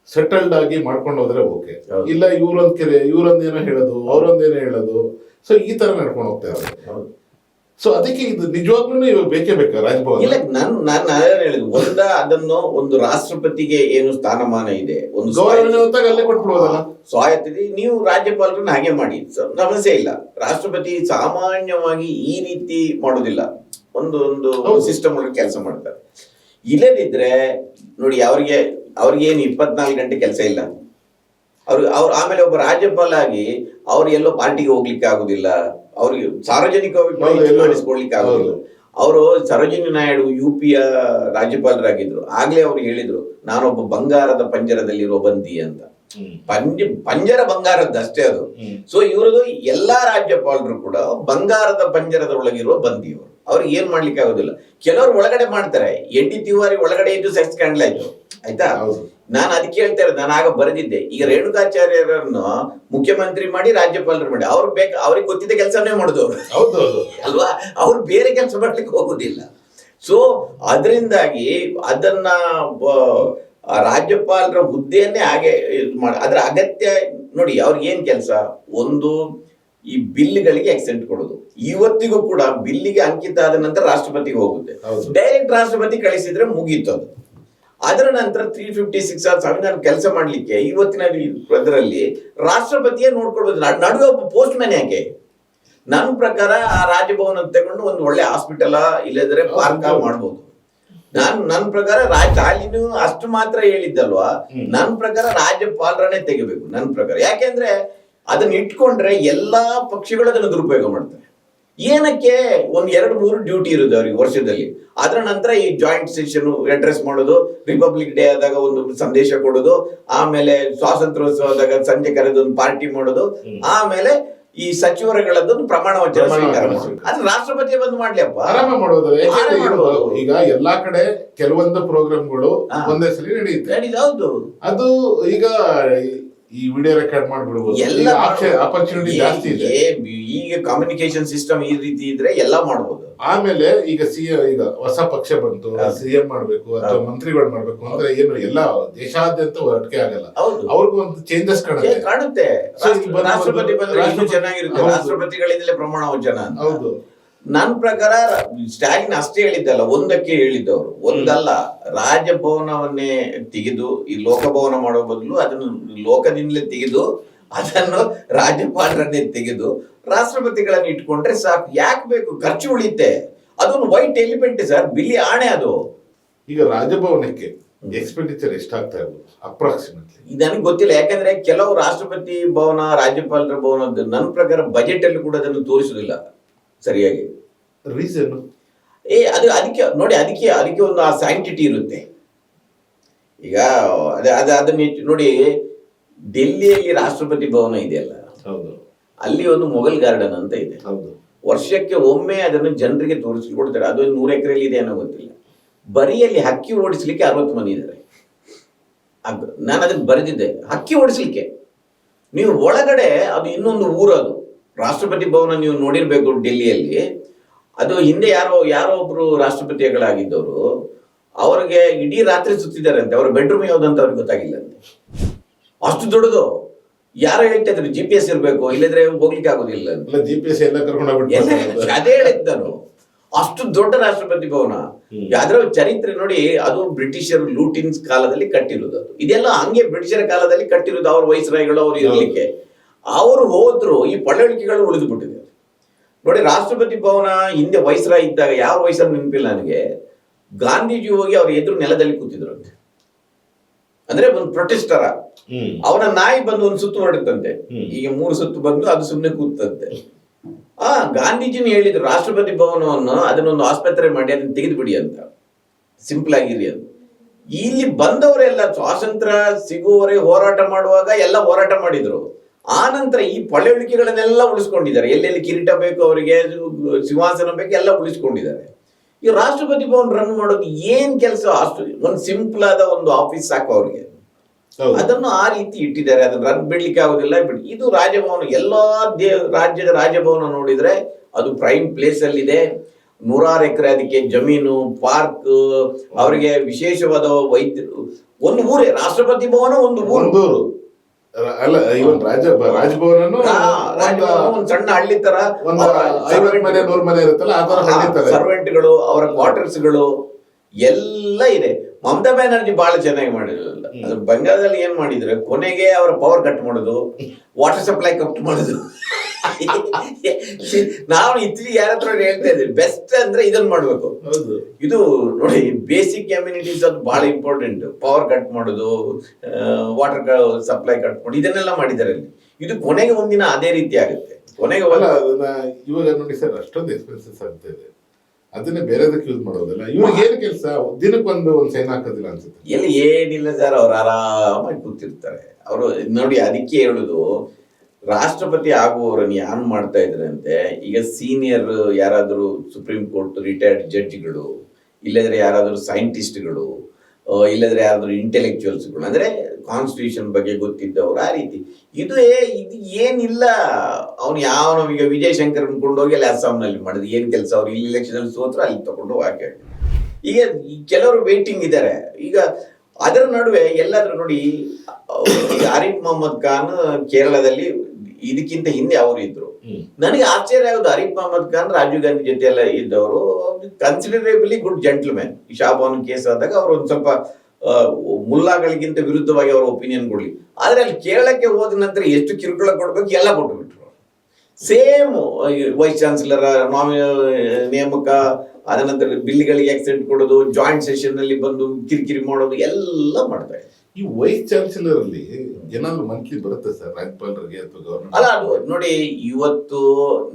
ಸೆಟಲ್ಡ್ ಆಗಿ ಮಾಡ್ಕೊಂಡು ಹೋದ್ರೆ ಓಕೆ. ಇಲ್ಲ ಇವ್ರೊಂದೇನೋ ಹೇಳೋದು, ಅವ್ರೊಂದೇನೋ ಹೇಳೋದು, ಸೊ ಈ ತರ ನಡ್ಕೊಂಡು ಹೋಗ್ತಾ ಇದ್ದಾರೆ. ಸೊ ಅದಕ್ಕೆ ಇದು ನಿಜವಾಗ್ಲೂ ಇವಾಗ ಬೇಕೇ ಬೇಕಾ ರಾಜಭವನ? ಇಲ್ಲ, ನಾನು ಹೇಳಿದ್ದು ಅದನ್ನು ಒಂದು ರಾಷ್ಟ್ರಪತಿಗೆ ಏನು ಸ್ಥಾನಮಾನ ಇದೆ, ಒಂದು ಅಲ್ಲೇ ಕೊಟ್ಬಿಡೋದಲ್ಲ, ಸ್ವಾಯತ್ತತೆ. ನೀವು ರಾಜ್ಯಪಾಲರನ್ನ ಹಾಗೆ ಮಾಡಿ, ಸಮಸ್ಯೆ ಇಲ್ಲ. ರಾಷ್ಟ್ರಪತಿ ಸಾಮಾನ್ಯವಾಗಿ ಈ ರೀತಿ ಮಾಡೋದಿಲ್ಲ, ಒಂದು ಸಿಸ್ಟಮ್ ಒಳಗೆ ಕೆಲಸ ಮಾಡ್ತಾರೆ. ಇಲ್ಲದಿದ್ರೆ ನೋಡಿ, ಅವ್ರಿಗೆ ಏನು 24 ಗಂಟೆ ಕೆಲಸ ಇಲ್ಲ. ಅವ್ರು ಆಮೇಲೆ ಒಬ್ಬ ರಾಜ್ಯಪಾಲ ಆಗಿ ಅವ್ರು ಎಲ್ಲೋ ಪಾರ್ಟಿಗೆ ಹೋಗ್ಲಿಕ್ಕೆ ಆಗುದಿಲ್ಲ, ಅವ್ರಿಗೆ ಸಾರ್ವಜನಿಕವಾಗಿ ಕಾಣಿಸ್ಕೊಳ್ಲಿಕ್ಕೆ ಆಗುದಿಲ್ಲ. ಅವರು ಸರೋಜಿನಿ ನಾಯ್ಡು UP-ಯ ರಾಜ್ಯಪಾಲರಾಗಿದ್ರು. ಆಗ್ಲೇ ಅವ್ರು ಹೇಳಿದ್ರು, ನಾನೊಬ್ಬ ಬಂಗಾರದ ಪಂಜರದಲ್ಲಿರುವ ಬಂದಿ ಅಂತ. ಪಂಜರ ಬಂಗಾರದ್ದು ಅಷ್ಟೇ ಅದು. ಸೊ ಇವ್ರದ್ದು ಎಲ್ಲಾ ರಾಜ್ಯಪಾಲರು ಕೂಡ ಬಂಗಾರದ ಪಂಜರದ ಒಳಗಿರುವ ಬಂದಿಯವರು. ಅವ್ರಿಗೆ ಏನ್ ಮಾಡ್ಲಿಕ್ಕೆ ಆಗೋದಿಲ್ಲ. ಕೆಲವರು ಒಳಗಡೆ ಮಾಡ್ತಾರೆ. ಎನ್.ಡಿ. ತಿವಾರಿ ಒಳಗಡೆ ಇದ್ದು ಸೆಕ್ಸ್ ಸ್ಕ್ಯಾಂಡಲ್ ಆಯ್ತು, ಆಯ್ತಾ. ನಾನು ಅದಕ್ಕೆ ಹೇಳ್ತಾ ಇರೋದು, ನಾನು ಆಗ ಬರೆದಿದ್ದೆ, ಈಗ ರೇಣುಕಾಚಾರ್ಯರನ್ನು ಮುಖ್ಯಮಂತ್ರಿ ಮಾಡಿ ರಾಜ್ಯಪಾಲರು ಮಾಡಿ ಅವ್ರಿಗೆ ಗೊತ್ತಿದ್ದ ಕೆಲಸನೇ ಮಾಡಿದವರು ಅಲ್ವಾ. ಅವ್ರು ಬೇರೆ ಕೆಲಸ ಮಾಡ್ಲಿಕ್ಕೆ ಹೋಗುದಿಲ್ಲ. ಸೊ ಅದರಿಂದಾಗಿ ಅದನ್ನ ರಾಜ್ಯಪಾಲರ ಹುದ್ದೆಯನ್ನೇ ಹಾಗೆ ಅದ್ರ ಅಗತ್ಯ ನೋಡಿ. ಅವ್ರಿಗೆ ಏನ್ ಕೆಲಸ, ಒಂದು ಈ ಬಿಲ್ಗಳಿಗೆ ಎಕ್ಸೆಂಟ್ ಕೊಡೋದು. ಇವತ್ತಿಗೂ ಕೂಡ ಬಿಲ್ಲಿಗೆ ಅಂಕಿತ ಆದ ನಂತರ ರಾಷ್ಟ್ರಪತಿಗೆ ಹೋಗುತ್ತೆ. ಡೈರೆಕ್ಟ್ ರಾಷ್ಟ್ರಪತಿ ಕಳಿಸಿದ್ರೆ ಮುಗೀತು ಅದು. ಅದರ ನಂತರ 356 ಸಂವಿಧಾನ ಕೆಲಸ ಮಾಡ್ಲಿಕ್ಕೆ ಇವತ್ತಿನ ಇದರಲ್ಲಿ ರಾಷ್ಟ್ರಪತಿಯೇ ನೋಡ್ಕೊಳ್ಬೋದು. ನಡುವೆ ಒಬ್ಬ ಪೋಸ್ಟ್ ಮ್ಯಾನ್ ಯಾಕೆ? ನನ್ನ ಪ್ರಕಾರ ಆ ರಾಜಭವನ ತಗೊಂಡು ಒಂದು ಒಳ್ಳೆ ಹಾಸ್ಪಿಟಲ್ ಇಲ್ಲದ್ರೆ ಪಾರ್ಕ್ ಮಾಡ್ಬೋದು. ನನ್ನ ಪ್ರಕಾರ ಸ್ಟಾಲಿನ್ ಅಷ್ಟು ಮಾತ್ರ ಹೇಳಿದ್ದಲ್ವಾ, ನನ್ನ ಪ್ರಕಾರ ರಾಜ್ಯಪಾಲರನ್ನೇ ತೆಗಿಬೇಕು ನನ್ನ ಪ್ರಕಾರ. ಯಾಕೆಂದ್ರೆ ಅದನ್ನ ಇಟ್ಕೊಂಡ್ರೆ ಎಲ್ಲಾ ಪಕ್ಷಿಗಳು ಅದನ್ನು ದುರುಪಯೋಗ ಮಾಡ್ತಾರೆ. ಏನಕ್ಕೆ? 1-2-3 ಡ್ಯೂಟಿ ಇರುತ್ತೆ ಅವ್ರಿಗೆ ವರ್ಷದಲ್ಲಿ. ಅದರ ನಂತರ ಈ ಜಾಯಿಂಟ್ ಸೆಷನ್ ಅಡ್ರೆಸ್ ಮಾಡೋದು, ರಿಪಬ್ಲಿಕ್ ಡೇ ಆದಾಗ ಒಂದು ಸಂದೇಶ ಕೊಡೋದು, ಆಮೇಲೆ ಸ್ವಾತಂತ್ರ್ಯೋತ್ಸವ ಆದಾಗ ಸಂಜೆ ಕರೆದು ಒಂದು ಪಾರ್ಟಿ ಮಾಡೋದು, ಆಮೇಲೆ ಈ ಸಚಿವರುಗಳದ್ದೊಂದು ಪ್ರಮಾಣ ವಚನ ಸ್ವೀಕಾರ ಮಾಡೋದು. ಅದು ರಾಷ್ಟ್ರಪತಿ ಬಂದು ಮಾಡ್ಲಿಯಪ್ಪ, ಆರಾಮ ಮಾಡೋದು. ಈಗ ಎಲ್ಲಾ ಕಡೆ ಕೆಲವೊಂದು ಪ್ರೋಗ್ರಾಮ್ಗಳು ಒಂದೇ ಸಲ ನಡೆಯುತ್ತೆ. ಹೌದು, ಅದು ಈಗ ಈ ವಿಡಿಯೋ ರೆಕಾರ್ಡ್ ಮಾಡ್ಬಿಡ್ಬೋದು. ಎಲ್ಲ ಆಪರ್ಚುನಿಟಿ ಜಾಸ್ತಿ ಇದೆ. ಈಗ ಕಮ್ಯುನಿಕೇಶನ್ ಸಿಸ್ಟಮ್ ಈ ರೀತಿ ಇದ್ರೆ ಎಲ್ಲ ಮಾಡಬಹುದು. ಆಮೇಲೆ ಈಗ ಈಗ ಹೊಸ ಪಕ್ಷ ಬಂತು, ಸಿಎಂ ಮಾಡ್ಬೇಕು ಅಥವಾ ಮಂತ್ರಿಗಳು ಮಾಡ್ಬೇಕು ಅಂದ್ರೆ ಏನು ಎಲ್ಲ ದೇಶಾದ್ಯಂತ ಒಟ್ಟಿಗೆ ಆಗಲ್ಲ. ಅವ್ರಿಗೂ ಒಂದು ಚೇಂಜಸ್ ಕಾಣುತ್ತೆ. ರಾಷ್ಟ್ರಪತಿ ಬಂದ್ರೆ ಇನ್ನೂ ಚೆನ್ನಾಗಿರುತ್ತೆ. ರಾಷ್ಟ್ರಪತಿಗಳಿಂದಲೇ ಪ್ರಮಾಣ ವಚನ. ಹೌದು, ನನ್ನ ಪ್ರಕಾರ ಸ್ಟಾಲಿನ್ ಅಷ್ಟೇ ಹೇಳಿದ್ದಲ್ಲ, ಒಂದಕ್ಕೆ ಹೇಳಿದ್ದವರು ಒಂದಲ್ಲ. ರಾಜಭವನವನ್ನೇ ತೆಗೆದು ಈ ಲೋಕಭವನ ಮಾಡೋ ಬದಲು ಅದನ್ನು ಲೋಕದಿಂದಲೇ ತೆಗೆದು ಅದನ್ನು ರಾಜ್ಯಪಾಲರನ್ನೇ ತೆಗೆದು ರಾಷ್ಟ್ರಪತಿಗಳನ್ನು ಇಟ್ಕೊಂಡ್ರೆ ಸಾಕು. ಯಾಕೆ ಬೇಕು? ಖರ್ಚು ಉಳಿಯುತ್ತೆ. ಅದೊಂದು ವೈಟ್ ಎಲಿಮೆಂಟ್ ಸರ್, ಬಿಲ್ಲಿ ಆಣೆ ಅದು. ಈಗ ರಾಜಭವನಕ್ಕೆ ಎಕ್ಸ್ಪೆಂಡಿಚರ್ ಎಷ್ಟಾಗ್ತಾ ಇರ್ಬೋದು ಅಪ್ರಾಕ್ಸಿಮೇಟ್ಲಿ? ನನಗೆ ಗೊತ್ತಿಲ್ಲ. ಯಾಕಂದ್ರೆ ಕೆಲವು ರಾಷ್ಟ್ರಪತಿ ಭವನ, ರಾಜ್ಯಪಾಲರ ಭವನ ನನ್ನ ಪ್ರಕಾರ ಬಜೆಟ್ ಅಲ್ಲಿ ಕೂಡ ಅದನ್ನು ತೋರಿಸುದಿಲ್ಲ ಸರಿಯಾಗಿ. ರೀಸನ್ ಅದಕ್ಕೆ ನೋಡಿ, ಅದಕ್ಕೆ ಒಂದು ಆ ಸ್ಯಾಂಕ್ಟಿಟಿ ಇರುತ್ತೆ. ಈಗ ಅದನ್ನ ನೋಡಿ, ಡೆಲ್ಲಿಯಲ್ಲಿ ರಾಷ್ಟ್ರಪತಿ ಭವನ ಇದೆಯಲ್ಲ, ಅಲ್ಲಿ ಒಂದು ಮೊಘಲ್ ಗಾರ್ಡನ್ ಅಂತ ಇದೆ. ವರ್ಷಕ್ಕೆ ಒಮ್ಮೆ ಅದನ್ನು ಜನರಿಗೆ ತೋರಿಸ್ಲಿಕ್ಕೆ ಕೊಡ್ತಾರೆ. ಅದು 100 ಎಕರೆಯಲ್ಲಿ ಇದೆ ಅನ್ನೋ ಗೊತ್ತಿಲ್ಲ. ಬರಿಯಲ್ಲಿ ಹಕ್ಕಿ ಓಡಿಸ್ಲಿಕ್ಕೆ 60 ಮಂದಿ ಇದ್ದಾರೆ. ನಾನು ಅದಕ್ಕೆ ಬರೆದಿದ್ದೆ, ಹಕ್ಕಿ ಓಡಿಸ್ಲಿಕ್ಕೆ. ನೀವು ಒಳಗಡೆ ಅದು ಇನ್ನೊಂದು ಊರು. ಅದು ರಾಷ್ಟ್ರಪತಿ ಭವನ ನೀವು ನೋಡಿರ್ಬೇಕು ಡೆಲ್ಲಿಯಲ್ಲಿ. ಅದು ಹಿಂದೆ ಯಾರೋ ಒಬ್ರು ರಾಷ್ಟ್ರಪತಿಗಳಾಗಿದ್ದವರು, ಅವ್ರಿಗೆ ಇಡೀ ರಾತ್ರಿ ಸುತ್ತಿದ್ದಾರೆ ಅಂತೆ. ಅವ್ರ ಬೆಡ್ರೂಮ್ ಯಾವ್ದಂತ ಅವ್ರಿಗೆ ಗೊತ್ತಾಗಿಲ್ಲ ಅಂತೆ. ಅಷ್ಟು ದೊಡ್ಡದು. ಯಾರು ಹೇಳ್ತಾ ಇದ್ರು GPS ಇರ್ಬೇಕು, ಇಲ್ಲದ್ರೆ ಹೋಗ್ಲಿಕ್ಕೆ ಆಗೋದಿಲ್ಲ. GPS ಎಲ್ಲ ಕರ್ಕೊಂಡು ಅದೇ ಹೇಳಿದ್ ನಾನು. ಅಷ್ಟು ದೊಡ್ಡ ರಾಷ್ಟ್ರಪತಿ ಭವನ. ಅದರ ಚರಿತ್ರೆ ನೋಡಿ, ಅದು ಬ್ರಿಟಿಷರು ಲೂಟಿನ್ಸ್ ಕಾಲದಲ್ಲಿ ಕಟ್ಟಿರೋದು. ಅದು ಇದೆಲ್ಲ ಹಂಗೆ ಬ್ರಿಟಿಷರ ಕಾಲದಲ್ಲಿ ಕಟ್ಟಿರೋದು. ಅವ್ರ ವೈಸ್ರಾಯ್ಗಳು ಅವ್ರು ಇರ್ಲಿಕ್ಕೆ. ಅವರು ಹೋದ್ರು, ಈ ಪಳವಳಿಕೆಗಳು ಉಳಿದು ಬಿಟ್ಟಿದೆ ನೋಡಿ. ರಾಷ್ಟ್ರಪತಿ ಭವನ ಹಿಂದೆ ವೈಸ್ರಾಯ್ ಇದ್ದಾಗ, ಯಾವ ವಯಸ್ಸಲ್ಲಿ ನೆನಪಿಲ್ಲ ನನಗೆ, ಗಾಂಧೀಜಿ ಹೋಗಿ ಅವ್ರ ಎದುರು ನೆಲದಲ್ಲಿ ಕೂತಿದ್ರಂತೆ. ಅಂದ್ರೆ ಒಂದು ಪ್ರೊಟೆಸ್ಟರ. ಅವನ ನಾಯಿ ಬಂದು ಒಂದು ಸುತ್ತು ಹೊರಡುತ್ತಂತೆ. ಈಗ 3 ಸುತ್ತು ಬಂದು ಅದು ಸುಮ್ಮನೆ ಕೂತಂತೆ. ಗಾಂಧೀಜಿನ ಹೇಳಿದ್ರು, ರಾಷ್ಟ್ರಪತಿ ಭವನವನ್ನು ಅದನ್ನೊಂದು ಆಸ್ಪತ್ರೆ ಮಾಡಿ ಅದನ್ನ ತೆಗೆದು ಬಿಡಿ ಅಂತ, ಸಿಂಪಲ್ ಆಗಿರಿ ಅಂತ. ಇಲ್ಲಿ ಬಂದವರೆಲ್ಲ ಸ್ವಾತಂತ್ರ್ಯ ಸಿಗುವವರೆಗೆ ಹೋರಾಟ ಮಾಡುವಾಗ ಎಲ್ಲ ಹೋರಾಟ ಮಾಡಿದ್ರು. ಆ ನಂತರ ಈ ಪಳೆಯುಳಿಕೆಗಳನ್ನೆಲ್ಲ ಉಳಿಸ್ಕೊಂಡಿದ್ದಾರೆ. ಎಲ್ಲೆಲ್ಲಿ ಕಿರೀಟ ಬೇಕು ಅವರಿಗೆ, ಸಿಂಹಾಸನ ಬೇಕು, ಎಲ್ಲ ಉಳಿಸ್ಕೊಂಡಿದ್ದಾರೆ. ಈ ರಾಷ್ಟ್ರಪತಿ ಭವನ ರನ್ ಮಾಡೋದು ಏನ್ ಕೆಲಸ? ಅಷ್ಟು ಒಂದು ಸಿಂಪಲ್ ಆದ ಒಂದು ಆಫೀಸ್ ಸಾಕು ಅವ್ರಿಗೆ. ಅದನ್ನು ಆ ರೀತಿ ಇಟ್ಟಿದ್ದಾರೆ. ಅದನ್ನ ರನ್ ಬಿಡ್ಲಿಕ್ಕೆ ಆಗುದಿಲ್ಲ. ಇದು ರಾಜಭವನ. ಎಲ್ಲಾ ರಾಜ್ಯದ ರಾಜಭವನ ನೋಡಿದ್ರೆ ಅದು ಪ್ರೈಮ್ ಪ್ಲೇಸ್ ಅಲ್ಲಿ ಇದೆ. 100 ಎಕರೆ ಅದಕ್ಕೆ ಜಮೀನು, ಪಾರ್ಕ್, ಅವರಿಗೆ ವಿಶೇಷವಾದ ವೈದ್ಯರು. ಒಂದು ಊರೇ ರಾಷ್ಟ್ರಪತಿ ಭವನ, ಒಂದು ಊರು ಅಲ್ಲ. ಇವನ್ ರಾಜಭವನ ಒಂದು ಸಣ್ಣ ಹಳ್ಳಿ ತರ, 50 ಮನೆ 100 ಮನೆ ಇರುತ್ತಲ್ಲ, ಆ ತರ ಹಳ್ಳಿ ತರ. ಸರ್ವೆಂಟ್ಗಳು, ಅವರ ಕ್ವಾರ್ಟರ್ಸ್ಗಳು ಎಲ್ಲ ಇದೆ. ಮಮತಾ ಬ್ಯಾನರ್ಜಿ ಬಹಳ ಚೆನ್ನಾಗಿ ಮಾಡಿದ್ರಲ್ಲ. ಅದು ಬಂಗಾಳದಲ್ಲಿ ಏನ್ ಮಾಡಿದ್ರೆ, ಕೊನೆಗೆ ಅವರ ಪವರ್ ಕಟ್ ಮಾಡೋದು, ವಾಟರ್ ಸಪ್ಲೈ ಕಟ್ ಮಾಡೋದು. ನಾವು ಇತ್ತೀಚೆಗೆ ಯಾರ ಹತ್ರ ಹೇಳ್ತಾ ಇದ್ದೀವಿ, ಬೆಸ್ಟ್ ಅಂದ್ರೆ ಇದನ್ನ ಮಾಡ್ಬೇಕು. ಇದು ನೋಡಿ, ಬೇಸಿಕ್ ಕಮ್ಯುನಿಟೀಸ್ ಅದು ಬಹಳ ಇಂಪಾರ್ಟೆಂಟ್. ಪವರ್ ಕಟ್ ಮಾಡೋದು, ವಾಟರ್ ಸಪ್ಲೈ ಕಟ್ ಮಾಡೋದು, ಇದನ್ನೆಲ್ಲ ಮಾಡಿದ್ದಾರೆ ಅಲ್ಲಿ. ಇದು ಕೊನೆಗೆ ಒಂದಿನ ಅದೇ ರೀತಿ ಆಗುತ್ತೆ. ಕೊನೆಗೆ ಇವಾಗ ನೋಡಿ ಸರ್, ಅಷ್ಟೊಂದು ಎಕ್ಸ್ಪೆನ್ಸಸ್ ಆಗ್ತಾ ಇದೆ. ಅದನ್ನೇ ಬೇರೆದಕ್ಕೆ ಯೂಸ್ ಮಾಡೋದಿಲ್ಲ. ಇವ್ರಿಗೆ ಏನು ಕೆಲಸ, ದಿನಕ್ಕೊಂದು ಸೈನ್ ಹಾಕೋದಿಲ್ಲ ಅನ್ಸುತ್ತೆ. ಎಲ್ಲಿ ಏನಿಲ್ಲ ಸರ್, ಅವ್ರು ಆರಾಮಾಗಿ ಕೂತಿರ್ತಾರೆ. ಅವರು ನೋಡಿ, ಅದಕ್ಕೆ ಹೇಳುದು ರಾಷ್ಟ್ರಪತಿ ಆಗುವವರನ್ನು ಯಾರು ಮಾಡ್ತಾ ಇದ್ರಂತೆ. ಈಗ ಸೀನಿಯರ್ ಯಾರಾದರೂ ಸುಪ್ರೀಂ ಕೋರ್ಟ್ ರಿಟೈರ್ಡ್ ಜಡ್ಜ್ಗಳು, ಇಲ್ಲದ್ರೆ ಯಾರಾದರೂ ಸೈಂಟಿಸ್ಟ್ಗಳು, ಇಲ್ಲದ್ರೆ ಯಾರಾದರೂ ಇಂಟೆಲೆಕ್ಚುಯಲ್ಸ್ಗಳು, ಅಂದ್ರೆ ಕಾನ್ಸ್ಟಿಟ್ಯೂಷನ್ ಬಗ್ಗೆ ಗೊತ್ತಿದ್ದವರು, ಆ ರೀತಿ. ಇದು ಏನಿಲ್ಲ. ಅವ್ನು ಯಾವ ಈಗ ವಿಜಯ್ ಶಂಕರ್ ಕೊಂಡೋಗಿ ಅಲ್ಲಿ ಅಸ್ಸಾಂನಲ್ಲಿ ಮಾಡಿದ್ರು ಏನು ಕೆಲಸ? ಅವ್ರು ಇಲ್ಲಿ ಎಲೆಕ್ಷನ್ ಅಲ್ಲಿ ಸೋತ್ರ ಅಲ್ಲಿ ತಗೊಂಡು ಹಾಕಿ. ಈಗ ಕೆಲವರು ವೇಟಿಂಗ್ ಇದ್ದಾರೆ. ಈಗ ಅದರ ನಡುವೆ ಎಲ್ಲಾದ್ರೂ ನೋಡಿ, ಆರಿಫ್ ಮೊಹಮ್ಮದ್ ಖಾನ್ ಕೇರಳದಲ್ಲಿ ಇದಕ್ಕಿಂತ ಹಿಂದೆ ಅವರು ಇದ್ರು. ನನಗೆ ಆಶ್ಚರ್ಯ ಆಗುದು, ಆರಿಫ್ ಮೊಹಮ್ಮದ್ ಖಾನ್ ರಾಜೀವ್ ಗಾಂಧಿ ಜೊತೆ ಎಲ್ಲ ಇದ್ದವರು, ಕನ್ಸಿಡರೇಬಲಿ ಗುಡ್ ಜೆಂಟ್ಲ್ಮ್ಯಾನ್. ಈ ಶಾಬಾನ್ ಕೇಸ್ ಆದಾಗ ಅವರು ಒಂದು ಸ್ವಲ್ಪ ಮುಲ್ಲಾಗಳಿಗಿಂತ ವಿರುದ್ಧವಾಗಿ ಅವರ ಒಪಿನಿಯನ್ ಕೊಡ್ಲಿ. ಆದ್ರೆ ಅಲ್ಲಿ ಕೇರಳಕ್ಕೆ ಹೋದ ನಂತರ ಎಷ್ಟು ಕಿರುಕುಳ ಕೊಡ್ಬೇಕು ಎಲ್ಲ ಕೊಟ್ಟು ಬಿಟ್ರು. ಸೇಮ್ ವೈಸ್ ಚಾನ್ಸಲರ್ ನೇಮಕ, ಅದ ನಂತರ ಬಿಲ್ಗಳಿಗೆ ಆಕ್ಸೆಂಟ್ ಕೊಡೋದು, ಜಾಯಿಂಟ್ ಸೆಷನ್ ನಲ್ಲಿ ಬಂದು ಕಿರಿಕಿರಿ ಮಾಡೋದು ಎಲ್ಲ ಮಾಡ್ತಾರೆ. ಈ ವೈಸ್ ಚಾನ್ಸಲರ್ ಅಲ್ಲಿ ಏನಾದ್ರು ಮಂತ್ಲಿ ಬರುತ್ತೆ ಸರ್ ರಾಜ್ಯಪಾಲರಿಗೆ ಅಥವಾ ಗವರ್ನರ್? ಅಲ್ಲ, ಅದು ನೋಡಿ, ಇವತ್ತು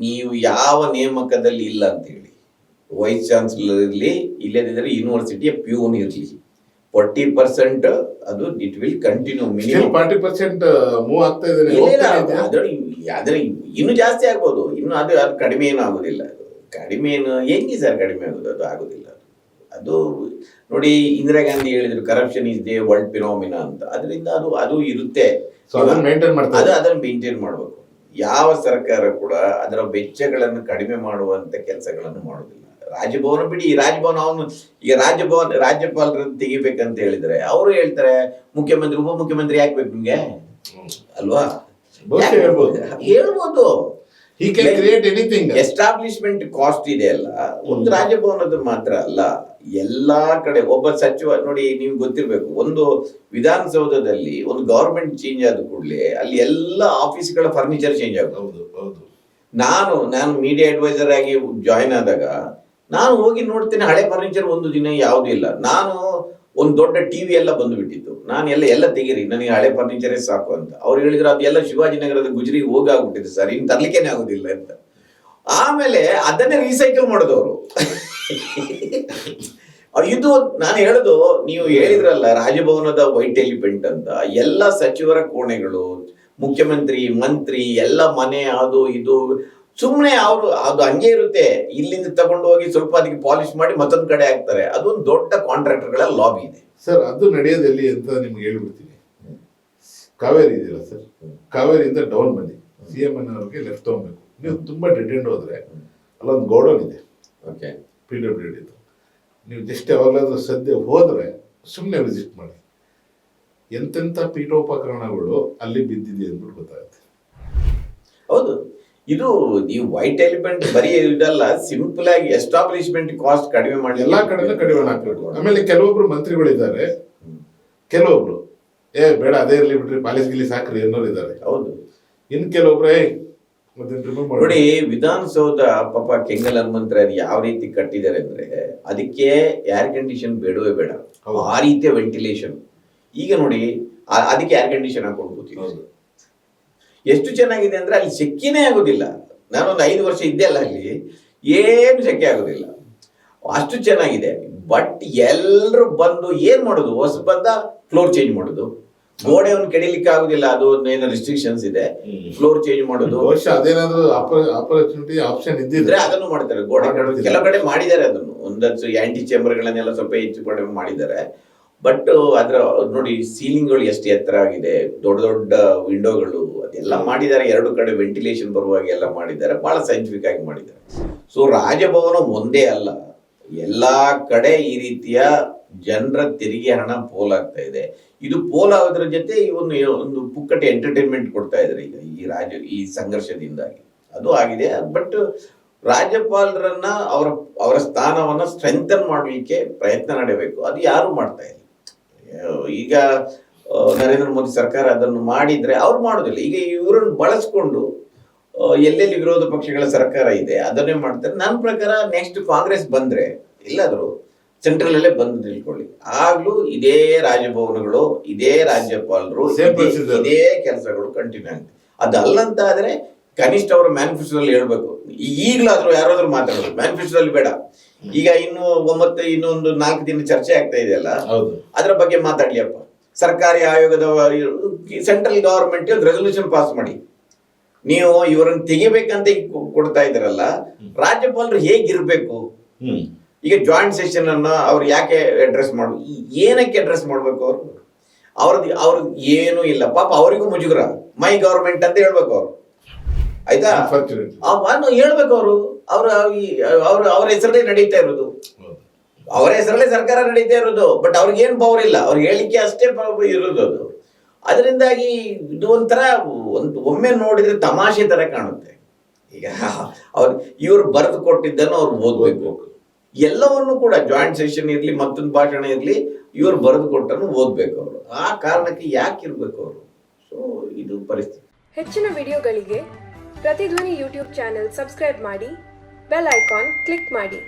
ನೀವು ಯಾವ ನೇಮಕದಲ್ಲಿ ಇಲ್ಲ ಅಂತ ಹೇಳಿ, ವೈಸ್ ಚಾನ್ಸಲರ್ ಇರಲಿ, ಇಲ್ಲದಿದ್ದರೆ ಯೂನಿವರ್ಸಿಟಿಯ ಪ್ಯೂನ್ ಇರಲಿ, 40% ಅದು it will continue. Minimum 40% move ಆಗ್ತಾ ಇದೆ. ಆದ್ರೆ ಇನ್ನು ಜಾಸ್ತಿ ಆಗ್ಬೋದು. ಇನ್ನು ಅದು ಕಡಿಮೆ ಏನು ಆಗುದಿಲ್ಲ. ಕಡಿಮೆ ಏನು ಹೆಂಗೆ ಸರ್ ಕಡಿಮೆ ಆಗುದು? ಅದು ಆಗುದಿಲ್ಲ. ಅದು ನೋಡಿ, ಇಂದಿರಾ ಗಾಂಧಿ ಹೇಳಿದ್ರು corruption is they world phenomena ಅಂತ. ಅದರಿಂದ ಅದು ಇರುತ್ತೆ. ಅದನ್ನ ಮೇಂಟೈನ್ ಮಾಡಬೇಕು. ಯಾವ ಸರ್ಕಾರ ಕೂಡ ಅದರ ವೆಚ್ಚಗಳನ್ನು ಕಡಿಮೆ ಮಾಡುವಂತ ಕೆಲಸಗಳನ್ನು ಮಾಡುದಿಲ್ಲ. ರಾಜಭವನ ಬಿಡಿ, ರಾಜಭವನ ಅವನು ಈಗ ರಾಜ್ಯಪಾಲರನ್ನು ತೆಗಿಬೇಕಂತ ಹೇಳಿದ್ರೆ ಅವರು ಹೇಳ್ತಾರೆ ಮುಖ್ಯಮಂತ್ರಿ ಉಪಮುಖ್ಯಮಂತ್ರಿ ಯಾಕೆ ನಿಮ್ಗೆ ಅಲ್ವಾ? ಹೇಳ್ಬೋದು. ಎಸ್ಟಾಬ್ಲಿಷ್ಮೆಂಟ್ ಕಾಸ್ಟ್ ಇದೆ ಅಲ್ಲ, ಒಂದು ರಾಜಭವನದ ಮಾತ್ರ ಅಲ್ಲ, ಎಲ್ಲಾ ಕಡೆ ಒಬ್ಬ ಸಚಿವ ನೋಡಿ, ನೀವು ಗೊತ್ತಿರ್ಬೇಕು, ಒಂದು ವಿಧಾನಸೌಧದಲ್ಲಿ ಒಂದು ಗವರ್ಮೆಂಟ್ ಚೇಂಜ್ ಆದ ಕೂಡಲೇ ಅಲ್ಲಿ ಎಲ್ಲ ಆಫೀಸ್ಗಳ ಫರ್ನಿಚರ್ ಚೇಂಜ್ ಆಗುತ್ತೆ. ನಾನು ಮೀಡಿಯಾ ಅಡ್ವೈಸರ್ ಆಗಿ ಜಾಯಿನ್ ಆದಾಗ ನಾನು ಹೋಗಿ ನೋಡ್ತೇನೆ, ಹಳೆ ಫರ್ನಿಚರ್ ಒಂದು ದಿನ ಯಾವುದೂ ಇಲ್ಲ. ನಾನು ಒಂದು ದೊಡ್ಡ ಟಿವಿ ಎಲ್ಲ ಬಂದುಬಿಟ್ಟಿತ್ತು. ನಾನು ಎಲ್ಲ ತೆಗೀರಿ, ನನಗೆ ಹಳೆ ಫರ್ನಿಚರೇ ಸಾಕು ಅಂತ. ಅವ್ರು ಹೇಳಿದ್ರು ಅದೆಲ್ಲ ಶಿವಾಜಿನಗರದ ಗುಜರಿಗೆ ಹೋಗಾಗ್ಬಿಟ್ಟಿದೆ ಸರ್, ಇನ್ನು ತರ್ಲಿಕ್ಕೇನೆ ಆಗುದಿಲ್ಲ ಅಂತ. ಆಮೇಲೆ ಅದನ್ನೇ ರೀಸೈಕಲ್ ಮಾಡೋದವರು. ಇದು ನಾನು ಹೇಳುದು, ನೀವು ಹೇಳಿದ್ರಲ್ಲ ರಾಜಭವನದ ವೈಟ್ ಎಲಿಫೆಂಟ್ ಅಂತ, ಎಲ್ಲ ಸಚಿವರ ಕೋಣೆಗಳು, ಮುಖ್ಯಮಂತ್ರಿ ಮಂತ್ರಿ ಎಲ್ಲ ಮನೆ, ಅದು ಇದು ಸುಮ್ಮನೆ ಅವರು ಅದು ಹಂಗೆ ಇರುತ್ತೆ. ಇಲ್ಲಿಂದ ತಗೊಂಡು ಹೋಗಿ ಸ್ವಲ್ಪ ಅದಕ್ಕೆ ಪಾಲಿಶ್ ಮಾಡಿ ಮತ್ತೊಂದು ಕಡೆ ಹಾಕ್ತಾರೆ. ಅದೊಂದು ದೊಡ್ಡ ಕಾಂಟ್ರಾಕ್ಟರ್ಗಳ ಲಾಬಿ ಇದೆ ಸರ್. ಅದು ನಡೆಯೋದಲ್ಲಿ ಅಂತ ನಿಮ್ಗೆ ಹೇಳ್ಬಿಡ್ತೀನಿ. ಕಾವೇರಿ ಇದೆಯಲ್ಲ ಸರ್, ಕಾವೇರಿಯಿಂದ ಡೌನ್ ಬನ್ನಿ, CM ಅವ್ರಿಗೆ ಲೆಫ್ಟ್ ತಗೊಬೇಕು. ನೀವು ತುಂಬಾ ಡಿಟೆಂಡ್ ಹೋದ್ರೆ ಅಲ್ಲೊಂದು ಗೋಡೌನ್ ಇದೆ, PWD. ನೀವು ಜಸ್ಟ್ ಯಾವಾಗಲಾದ್ರೂ ಸದ್ಯ ಹೋದ್ರೆ ಸುಮ್ಮನೆ ವಿಸಿಟ್ ಮಾಡಿ, ಎಂತೆಂಥ ಪೀಠೋಪಕರಣಗಳು ಅಲ್ಲಿ ಬಿದ್ದಿದೆ ಅಂದ್ಬಿಟ್ಟು ಗೊತ್ತಾಗುತ್ತೆ. ಹೌದು, ಇದು ನೀವು ವೈಟ್ ಎಲಿಫೆಂಟ್ ಬರೀ ಇದಲ್ಲ, ಸಿಂಪಲ್ ಆಗಿ ಎಸ್ಟಾಬ್ಲಿಷ್ಮೆಂಟ್ ಕಾಸ್ಟ್ ಕಡಿಮೆ ಮಾಡಿ ಎಲ್ಲಾ ಕಡೆ ಕಡಿಮೆ ಹಾಕ್ಬೇಕು. ಆಮೇಲೆ ಕೆಲವೊಬ್ರು ಮಂತ್ರಿಗಳಿದ್ದಾರೆ, ಕೆಲವೊಬ್ರು ಬೇಡ ಅದೇ ಇರ್ಲಿ ಬಿಡ್ರಿ, ಪಾಲಿಸ್ ಗಿಲಿಸ್ ಹಾಕ್ರಿ ಅನ್ನೋರು ಇದ್ದಾರೆ. ಹೌದು, ಇನ್ ಕೆಲವೊಬ್ರು ನೋಡಿ, ವಿಧಾನಸೌಧ ಪಾಪ ಕೆಂಗಲ್ ಹನುಮಂತರಾಯ ಅದು ಯಾವ ರೀತಿ ಕಟ್ಟಿದ್ದಾರೆ ಅಂದ್ರೆ ಅದಕ್ಕೆ ಏರ್ ಕಂಡೀಷನ್ ಬೇಡವೇ ಬೇಡ, ಆ ರೀತಿಯ ವೆಂಟಿಲೇಷನ್. ಈಗ ನೋಡಿ, ಅದಕ್ಕೆ ಏರ್ ಕಂಡೀಷನ್ ಹಾಕೊಂಡು ಕೂತಿದ್ದೆ, ಎಷ್ಟು ಚೆನ್ನಾಗಿದೆ ಅಂದ್ರೆ ಅಲ್ಲಿ ಸೆಕ್ಕಿನೇ ಆಗುದಿಲ್ಲ. ನಾನೊಂದು 5 ವರ್ಷ ಇದ್ದೆ ಅಲ್ಲ, ಅಲ್ಲಿ ಏನು ಸೆಕೆ ಆಗುದಿಲ್ಲ, ಅಷ್ಟು ಚೆನ್ನಾಗಿದೆ. ಬಟ್ ಎಲ್ರು ಬಂದು ಏನ್ ಮಾಡೋದು, ಹೊಸ ಬಂದ ಫ್ಲೋರ್ ಚೇಂಜ್ ಮಾಡೋದು, ಗೋಡೆಯನ್ನು ಕೆಡಿಲಿಕ್ಕೆ ಆಗುದಿಲ್ಲ, ಅದು ಏನೋ ರಿಸ್ಟ್ರಿಕ್ಷನ್ಸ್ ಇದೆ, ಫ್ಲೋರ್ ಚೇಂಜ್ ಮಾಡೋದು. ಅದೇನಾದ್ರು ಆಪರ್ಚುನಿಟಿ ಆಪ್ಷನ್ ಇದ್ದಿದ್ರೆ ಅದನ್ನು ಮಾಡ್ತಾರೆ. ಗೋಡೆ ಕೆಲವು ಕಡೆ ಮಾಡಿದ್ದಾರೆ, ಅದನ್ನು ಒಂದಷ್ಟು ಆಂಟಿ ಚೇಂಬರ್ಗಳನ್ನೆಲ್ಲ ಸ್ವಲ್ಪ ಹೆಚ್ಚು ಕಡಿಮೆ ಮಾಡಿದ್ದಾರೆ. ಬಟ್ ಅದ್ರ ನೋಡಿ, ಸೀಲಿಂಗ್ಗಳು ಎಷ್ಟು ಎತ್ತರ ಆಗಿದೆ, ದೊಡ್ಡ ದೊಡ್ಡ ವಿಂಡೋಗಳು, ಅದೆಲ್ಲ ಮಾಡಿದ್ದಾರೆ. 2 ಕಡೆ ವೆಂಟಿಲೇಷನ್ ಬರುವಾಗ ಎಲ್ಲ ಮಾಡಿದ್ದಾರೆ, ಬಹಳ ಸೈಂಟಿಫಿಕ್ ಆಗಿ ಮಾಡಿದ್ದಾರೆ. ಸೊ ರಾಜಭವನ ಒಂದೇ ಅಲ್ಲ, ಎಲ್ಲಾ ಕಡೆ ಈ ರೀತಿಯ ಜನರ ತೆರಿಗೆ ಹಣ ಪೋಲಾಗ್ತಾ ಇದೆ. ಇದು ಪೋಲಾಗೋದ್ರ ಜೊತೆ ಒಂದು ಪುಕ್ಕಟೆ ಎಂಟರ್ಟೈನ್ಮೆಂಟ್ ಕೊಡ್ತಾ ಇದ್ದಾರೆ ಈಗ ಈ ಸಂಘರ್ಷದಿಂದಾಗಿ ಅದು ಆಗಿದೆ. ಬಟ್ ರಾಜ್ಯಪಾಲರನ್ನ ಅವರ ಸ್ಥಾನವನ್ನ ಸ್ಟ್ರೆಂಥನ್ ಮಾಡಲಿಕ್ಕೆ ಪ್ರಯತ್ನ ನಡೆಯಬೇಕು. ಅದು ಯಾರು ಮಾಡ್ತಾ ಇಲ್ಲ. ಈಗ ನರೇಂದ್ರ ಮೋದಿ ಸರ್ಕಾರ ಅದನ್ನು ಮಾಡಿದ್ರೆ ಅವ್ರು ಮಾಡೋದಿಲ್ಲ. ಈಗ ಇವರನ್ನು ಬಳಸ್ಕೊಂಡು ಎಲ್ಲೆಲ್ಲಿ ವಿರೋಧ ಪಕ್ಷಗಳ ಸರ್ಕಾರ ಇದೆ ಅದನ್ನೇ ಮಾಡ್ತಾರೆ. ನನ್ನ ಪ್ರಕಾರ ನೆಕ್ಸ್ಟ್ ಕಾಂಗ್ರೆಸ್ ಬಂದ್ರೆ ಎಲ್ಲಾದ್ರೂ ಸೆಂಟ್ರಲ್ ಅಲ್ಲೇ ಬಂದು ತಿಳ್ಕೊಳ್ಳಿ, ಆಗ್ಲೂ ಇದೇ ರಾಜಭವನಗಳು, ಇದೇ ರಾಜ್ಯಪಾಲರು, ಇದೇ ಕೆಲಸಗಳು ಕಂಟಿನ್ಯೂ ಆಗುತ್ತೆ. ಅದಲ್ಲಂತ ಆದ್ರೆ ಕನಿಷ್ಠ ಅವರ ಮ್ಯಾನಿಫೆಸ್ಟೋದಲ್ಲಿ ಹೇಳ್ಬೇಕು. ಈಗಲಾದ್ರೂ ಯಾರಾದ್ರೂ ಮಾತಾಡೋದು, ಮ್ಯಾನಿಫೆಸ್ಟೋದಲ್ಲಿ ಬೇಡ, ಈಗ ಇನ್ನೊಂದು 4 ದಿನ ಚರ್ಚೆ ಆಗ್ತಾ ಇದೆಯಲ್ಲ, ಹೌದು. ಅದರ ಬಗ್ಗೆ ಮಾತಾಡ್ಲಿಯಪ್ಪ. ಸರ್ಕಾರಿ ಆಯೋಗದ ಸೆಂಟ್ರಲ್ ಗವರ್ಮೆಂಟ್ ರೆಸಲ್ಯೂಷನ್ ಪಾಸ್ ಮಾಡಿ, ನೀವು ಇವರನ್ನು ತೆಗಿಬೇಕಂತ ಕೊಡ್ತಾ ಇದಾರಲ್ಲ, ರಾಜ್ಯಪಾಲರು ಹೇಗಿರ್ಬೇಕು? ಈಗ ಜಾಯಿಂಟ್ ಸೆಷನ್ ಅನ್ನ ಅವ್ರು ಯಾಕೆ ಅಡ್ರೆಸ್ ಏನಕ್ಕೆ ಅಡ್ರೆಸ್ ಮಾಡ್ಬೇಕು? ಅವ್ರದ್ದು ಏನು ಇಲ್ಲ ಪಾಪ, ಅವರಿಗೂ ಮುಜುಗರ. ಮೈ ಗವರ್ಮೆಂಟ್ ಅಂತ ಹೇಳ್ಬೇಕು ಅವ್ರು, ಆಯ್ತಾ? ಹೇಳ್ಬೇಕು ಅವ್ರ ಹೆಸರಲ್ಲೇ ನಡೀತಾ ಇರೋದು, ಅವರ ಹೆಸರಲ್ಲೇ ಸರ್ಕಾರ ನಡೀತಾ ಇರೋದು. ಬಟ್ ಅವ್ರಿಗೆ ಏನು ಪವರ್ ಇಲ್ಲ, ಅವ್ರಿಗೆ ಹೇಳಿಕೆ ಅಷ್ಟೇ ಇರೋದು ಅದು. ಅದರಿಂದಾಗಿ ಇದು ಒಂಥರ ಒಮ್ಮೆ ನೋಡಿದ್ರೆ ತಮಾಷೆ ತರ ಕಾಣುತ್ತೆ. ಈಗ ಇವ್ರು ಬರೆದು ಕೊಟ್ಟಿದ್ದನ್ನು ಅವ್ರು ಓದ್ಬೇಕು, ಎಲ್ಲವನ್ನು ಕೂಡ ಜಾಯಿಂಟ್ ಸೆಷನ್ ಇರ್ಲಿ, ಮತ್ತೊಂದು ಭಾಷಣ ಇರ್ಲಿ, ಇವ್ರು ಬರೆದು ಕೊಟ್ಟನ್ನು ಓದ್ಬೇಕು ಅವರು. ಆ ಕಾರಣಕ್ಕೆ ಯಾಕೆ ಇರ್ಬೇಕು ಅವರು? ಸೊ ಇದು ಪರಿಸ್ಥಿತಿ. ಹೆಚ್ಚಿನ ವಿಡಿಯೋಗಳಿಗೆ ಪ್ರತಿಧ್ವನಿ ಯೂಟ್ಯೂಬ್ ಚಾನೆಲ್ ಸಬ್ಸ್ಕ್ರೈಬ್ ಮಾಡಿ, ಬೆಲ್ ಐಕಾನ್ ಕ್ಲಿಕ್ ಮಾಡಿ.